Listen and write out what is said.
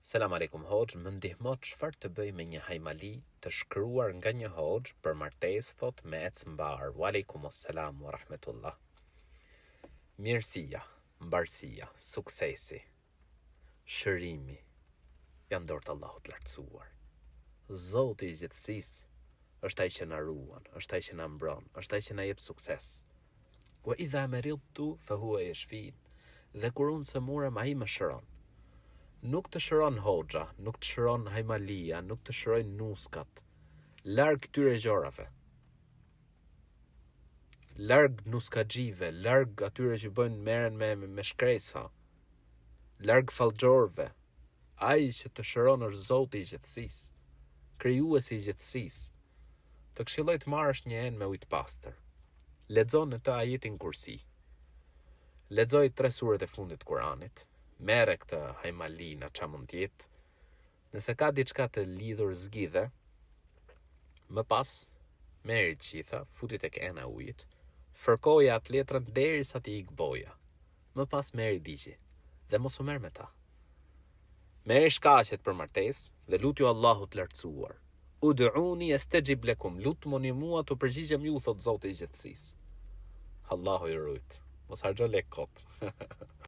Selam aleikum hoxh, më ndihmo çfarë të bëj me një hajmali të shkruar nga një hoxh për martesë thot me ecmbar. Wa aleikum assalam wa rahmetullah. Mirësia, mbarësia, suksesi, shërimi janë dorë të Allahut lartësuar. Zoti i gjithësisë është ai që na ruan, është ai që na mbron, është ai që na jep sukses. Wa idha maridtu fa huwa yashfin. Dhe kur unë sëmurem, ai më shëron. Nuk të shëron hoxha, nuk të shëron hajmalia, nuk të shërojnë nuskat. Larg këtyre gjorave. Larg nuskagjive, larg atyre që merren me shkresa. Larg fallxhorëve. Ai që të shëron është Zoti i gjithësisë, krijuesi i gjithësisë. Të këshilloj të marrësh një enë me ujë të pastër. Lexo në të ajetin Kursi. Lexoj 3 suret e fundit të Kuranit. Merre këtë hajmalina ç'a mund t'jetë. Nëse ka diçka të lidhur zgjidhe, më pas merri të gjitha, futi tek ena e ujit, fërkoja atë letrën derisa t'i ik boja. Më pas merri digji dhe mos u merr me ta. Merri shkaqet për martesë dhe lutju Allahut lartësuar. Ud'uni astajib lakum, lutmoni mua të përgjigjem ju, thot Zoti i gjithësisë. Allahu i rujt. Mos harxho lek kot.